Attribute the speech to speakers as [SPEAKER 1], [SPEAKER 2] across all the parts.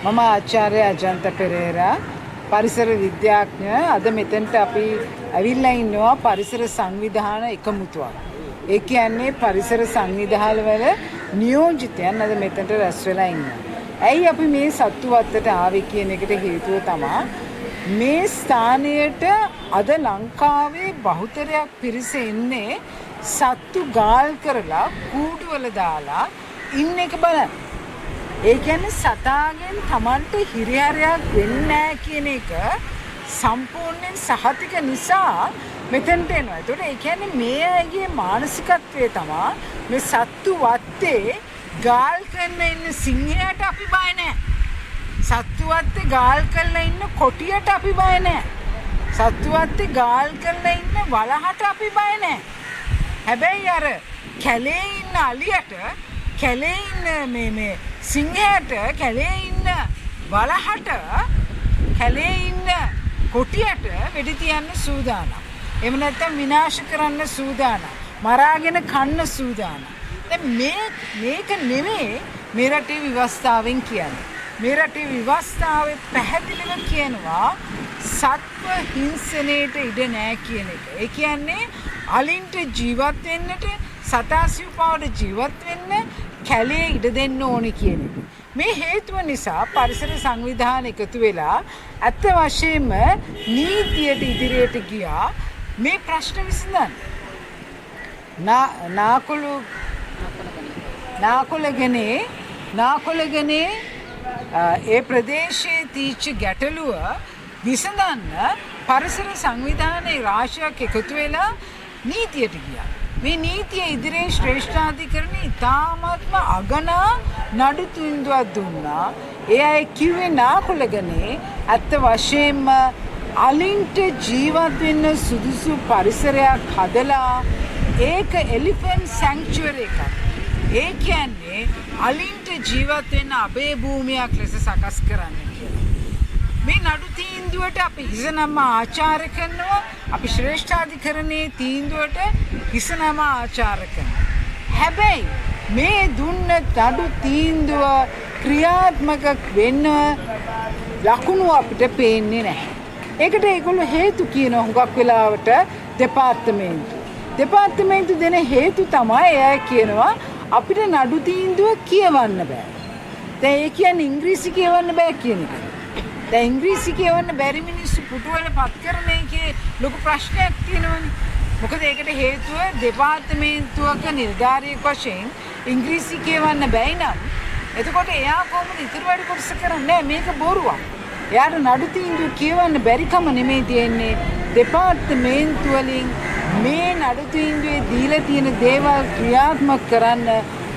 [SPEAKER 1] මම ආචාර්ය අජන්ත පෙරේරා පරිසර විද්‍යාඥ. අද මෙතනට අපි ඇවිල්ලා ඉන්නවා පරිසර සංවිධාන එකමුතුවක්. ඒ කියන්නේ පරිසර සංවිධාන වල නියෝජිතයන් අද මෙතනට රැස් වෙලා ඉන්නවා. ඇයි අපි මේ සත්තු වත්තට ආවේ කියන එකට හේතුව තමයි මේ ස්ථානයට අද ලංකාවේ බහුතරයක් පිරිස එන්නේ සත්තු ගාල් කරලා කූඩුවල දාලා ඉන්න එක බලන්න. ඒ කියන්නේ සතාගෙන් Tamanට හිරිහැරයක් වෙන්නේ නැහැ කියන එක සම්පූර්ණයෙන් සහතික නිසා මෙතෙන්ට එනවා. ඒතකොට ඒ කියන්නේ මේ අයගේ මානසිකත්වය තමයි මේ සත්තු වත්තේ ගාල් කරන ඉන්න සිංහයාට අපි බය නැහැ. සත්තු වත්තේ ගාල් කරලා ඉන්න කොටියට අපි බය නැහැ. සත්තු වත්තේ ගාල් කරලා ඉන්න වලහට අපි බය නැහැ. හැබැයි අර කැලේ ඉන්න අලියට කැලේ ඉන්න මේ සිංහයාට කැලේ ඉන්න වලහට කැලේ ඉන්න කොටියට වෙඩි තියන්න සූදානම්. එහෙම නැත්නම් විනාශ කරන්න සූදානම්. මරාගෙන කන්න සූදානම්. දැන් මේක නෙමෙයි මේ රටේ විවස්ථාවෙන් කියන්නේ. මේ රටේ විවස්ථාවේ පැහැදිලිව කියනවා සත්ව හිංසනයට ඉඩ නැහැ කියන එක. ඒ කියන්නේ අලින්ට ජීවත් වෙන්නට සතාසිව්පාවට ජීවත් වෙන්න කැලේ ඉඩ දෙන්න ඕනේ කියන එක. මේ හේතුව නිසා පරිසර සංවිධාන එකතු වෙලා අත් වශයෙන්ම නීතියට ඉදිරියට ගියා මේ ප්‍රශ්න විසඳන්න. නාකොළගනේ ඒ ප්‍රදේශයේ තීච්ච ගැටලුව විසඳන්න පරිසර සංවිධානයේ රාශියක් එකතු වෙලා නීතියට ගියා. මේ නීතිය ඉදිරියේ ශ්‍රේෂ්ඨාධිකරණය ඉතාමත්ම අගනා නඩු තීන්දුවක් දුන්නා. ඒ අය කිව්වේ නාකොළගනේ ඇත්ත වශයෙන්ම අලින්ට ජීවත් වෙන්න සුදුසු පරිසරයක් හදලා ඒක එලිෆන්ට් සැන්ක්චුවරි එකක්. ඒ කියන්නේ අලින්ට ජීවත් වෙන්න අභය භූමියක් ලෙස සකස් කරන්න කියලා. මේ නඩු තීන්දුවට අපි හිසනම ආචාර්ය කරනවා. අපි ශ්‍රේෂ්ඨාධිකරණයේ තීන්දුවට හිසනම ආචාර්ය කරනවා. හැබැයි මේ දුන්න නඩු තීන්දුව ක්‍රියාත්මක වෙන්න ලකුණු අපිට පේන්නේ නැහැ. ඒකට ඒගොල්ලෝ හේතු කියනවා හුඟක් වෙලාවට දෙපාර්තමේන්තු දෙන හේතු තමයි එයා කියනවා අපිට නඩු තීන්දුව කියවන්න බෑ. දැන් ඒ කියන්නේ ඉංග්‍රීසි කියවන්න බෑ කියන එක. දැන් ඉංග්‍රීසි කියවන්න බැරි මිනිස්සු පුටුවල පත් කරන එකේ ලොකු ප්‍රශ්නයක් තියෙනවනේ. මොකද ඒකට හේතුව දෙපාර්තමේන්තුවක නිලධාරියෙක් වශයෙන් ඉංග්‍රීසි කියවන්න බැයි නම් එතකොට එයා කොහොමද ඉතුරු වැඩ කොටස කරන්නේ? මේක බොරුවක්. එයාට නඩු තීන්දුව කියවන්න බැරිකම නෙමෙයි තියෙන්නේ. දෙපාර්තමේන්තු වලින් මේ නඩු තීන්දුවේ දීලා තියෙන දේවල් ක්‍රියාත්මක කරන්න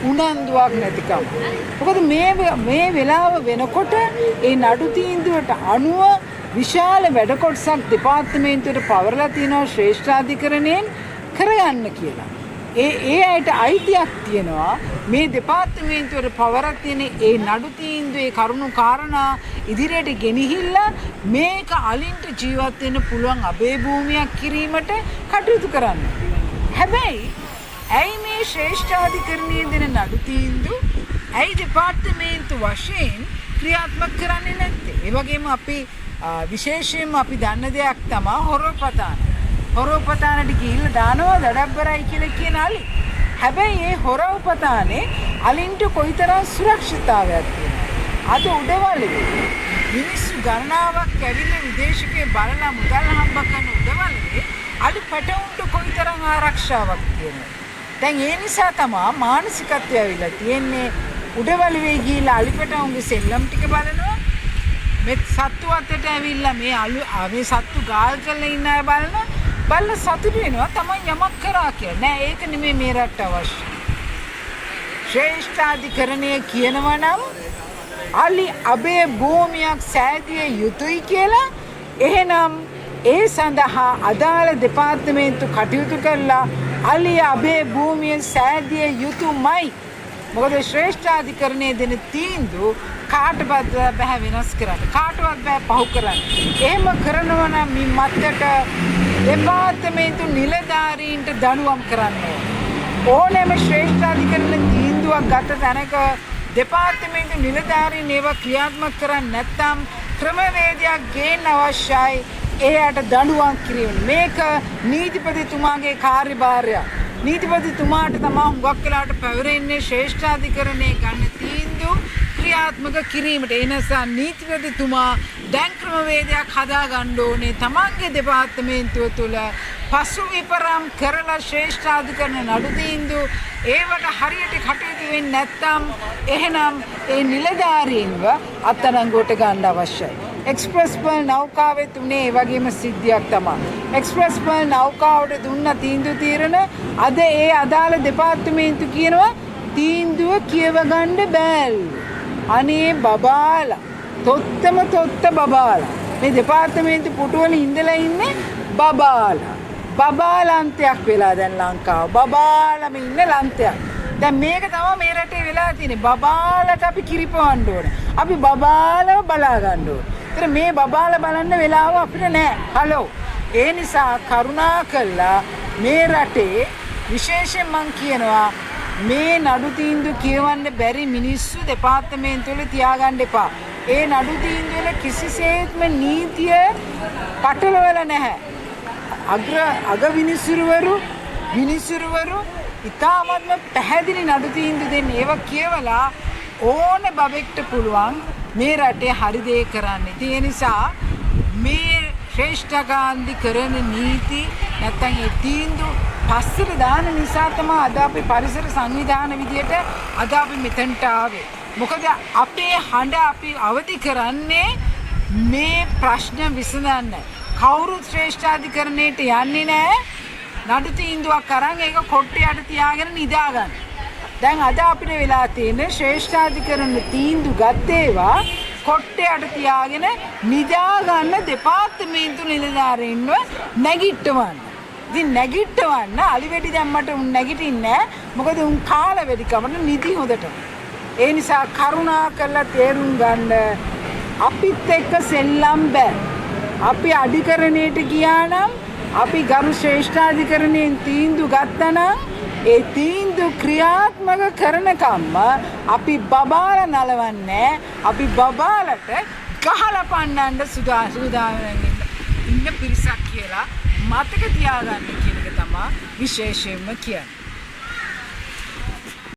[SPEAKER 1] උනන්දුවක් නැතිකම. මොකද මේ වෙලාව වෙනකොට ඒ නඩු තීන්දුවට අනුව විශාල වැඩ කොටසක් දෙපාර්තමේන්තුවට පවරලා තියෙනවා ශ්‍රේෂ්ඨාධිකරණයෙන් කරගන්න කියලා. ඒ අයට අයිතියක් තියෙනවා මේ දෙපාර්තමේන්තුවට පවරක් තියෙන ඒ නඩු තීන්දුවේ කරුණු කාරණා ඉදිරියට ගෙනහිල්ලා මේක අලින්ට ජීවත් වෙන්න පුළුවන් අභය භූමියක් කිරීමට කටයුතු කරන්න. හැබැයි ඇයි මේ ශ්‍රේෂ්ඨාධිකරණයේ දෙන නඩු තීන්දුව ඇයි දෙපාර්තමේන්තු වශයෙන් ක්‍රියාත්මක කරන්නේ නැත්තේ? ඒ වගේම අපි විශේෂයෙන්ම අපි දන්න දෙයක් තමයි හොරපතාන. හොරපතානට ගිහිල්ලා දානවා දඩබ්බරයි කියලා කියන අලි. හැබැයි මේ හොරපතානේ අලින්ට කොයිතරම් සුරක්ෂිතතාවයක් තියෙනවද? අද උඩවලේ මිනිස්සු ගණනාවක් ඇවිල්ලා විදේශිකේ බලලා මුදල් හම්බ කරන උඩවලේ අලි පැටවුන්ට කොයිතරම් ආරක්ෂාවක් තියෙනවද? දැන් ඒ නිසා තමයි මානසිකත්වය ඇවිල්ලා තියෙන්නේ උඩවලේ ගිහිල්ලා අලි පැටවුන්ගේ සෙල්ලම් ටික බලනවා. මේ සත්තු අතට ඇවිල්ලා මේ සත්තු ගාල් කරලා ඉන්න අය බලනවා. බල්ල සතුටු වෙනවා තමයි යමක් කරා කියලා. නෑ ඒක නෙමෙයි මේ රට අවශ්‍ය. ශ්‍රේෂ්ඨාධිකරණය කියනවා නම් අලි අභය භූමියක් සෑදිය යුතුයි කියලා. එහෙනම් ඒ සඳහා අදාළ දෙපාර්තමේන්තු කටයුතු කරලා අලි අභය භූමිය සෑදිය යුතුමයි. මොකද ශ්‍රේෂ්ඨාධිකරණයේ දෙන තීන්දුව කාටවත් බෑ වෙනස් කරන්න. කාටවත් බෑ පහු කරන්න. එහෙම කරනවා නම් මේ මත්තට දෙපාර්තමේන්තු නිලධාරීන්ට දඬුවම් කරන්න ඕනෑම ශ්‍රේෂ්ඨාධිකරණ තීන්දුවක් ගත තැනක දෙපාර්තමේන්තු නිලධාරීන් ඒවා ක්‍රියාත්මක කරන්නේ නැත්නම් ක්‍රමවේදයක් ගේන්න අවශ්‍යයි. එයාට දඬුවම් කිරීම. මේක නීතිපතිතුමාගේ කාර්යභාරයක්. නීතිපතිතුමාට තමයි හුඟක් වෙලාවට පැවරෙන්නේ ශ්‍රේෂ්ඨාධිකරණයේ ගන්න තීන්දුව ක්‍රියාත්මක කිරීමට. ඒ නිසා නීතිපතිතුමා දැන් ක්‍රමවේදයක් හදා ගන්න ඕනේ. තමන්ගේ දෙපාර්තමේන්තුව තුළ පසු විපරම් කරලා ශ්‍රේෂ්ඨාධිකරණ නඩු තීන්දුව ඒවට හරියට කටයුතු වෙන්නේ නැත්නම් එහෙනම් ඒ නිලධාරීන්ව අත්අඩංගුවට ගන්න අවශ්‍යයි. එක්ස්ප්‍රස් පර්ල් නෞකාවේ තුනේ ඒ වගේම සිද්ධියක් තමයි. එක්ස්ප්‍රස් පර්ල් නෞකාවට දුන්න තීන්දුව తీරන අද ඒ අදාළ දෙපාර්තමේන්තු කියනවා තීන්දුව කියව ගන්න බෑලු. අනේ බබාලා තොත්ත බබාලා මේ දෙපාර්තමේන්තු පුටුවල ඉඳලා ඉන්නේ බබාලා. බබාලන්තයක් වෙලා දැන් ලංකාව. බබාලම ඉන්න ලන්තයක්. දැන් මේක තමයි මේ රටේ වෙලා තියෙන්නේ. බබාලට අපි කිරිපවන්න ඕන. අපි බබාලව බලා ගන්න ඕන. ඒතර මේ බබාලා බලන්න වෙලාව අපිට නැහැ. හලෝ. ඒ නිසා කරුණාකරලා මේ රටේ විශේෂයෙන් මං කියනවා මේ නඩු තීන්දුව කියවන්න බැරි මිනිස්සු දෙපාර්තමේන්තු වල තියාගන්න එපා. ඒ නඩු තීන්දුව වල කිසිසේත්ම නීතිය පටලවලා නැහැ. අග විනිසුරුවරු ඉතාමත්ම පැහැදිලි නඩු තීන්දුව දෙන්නේ. ඒවා කියවලා ඕන බබෙක්ට පුළුවන් මේ රටේ හරි දේ කරන්න. ඒ නිසා මේ ශ්‍රේෂ්ඨකාන්ති කරන නීති නැත්තම් ඒ තීන්දුව පස්සට දාන නිසා තමයි අද අපි පරිසර සංවිධාන විදියට අද අපි මෙතනට ආවේ. මොකද අපේ හඬ අපි අවදි කරන්නේ මේ ප්‍රශ්න විසඳන්න. කවුරුත් ශ්‍රේෂ්ඨාධිකරණයට යන්නේ නැහැ. නඩු තීන්දුවක් අරන් ඒක කොට්ටයට තියාගෙන නිදා ගන්න. දැන් අද අපිට වෙලා තියෙන ශ්‍රේෂ්ඨාධිකරණ තීන්දුව ගත්තේවා කොට්ටයට තියාගෙන නිදා ගන්න දෙපාර්තමේන්තු නිලධාරීන්ව නැගිට්ටවන්න. ඉතින් නැගිට්ටවන්න අලිවැඩි දැම්මට උන් නැගිටින්නේ නැහැ. මොකද උන් කාල වෙඩි කමන නිදි හොදට. ඒ නිසා කරුණා කරලා තේරුම් ගන්න අපිත් එක්ක සෙල්ලම් බෑ. අපි අධිකරණයට ගියා නම් අපි ගරු ශ්‍රේෂ්ඨාධිකරණයෙන් තීන්දුව ගත්තා නම් ඒ තීන්දුව ක්‍රියාත්මක කරනකම්ම අපි බබාලා නලවන්නේ. අපි බබාලට ගහලා පන්නන්න සූදානම් ඉන්න පිරිසක් කියලා මතක තියාගන්න කියන එක තමයි විශේෂයෙන්ම කියන්නේ.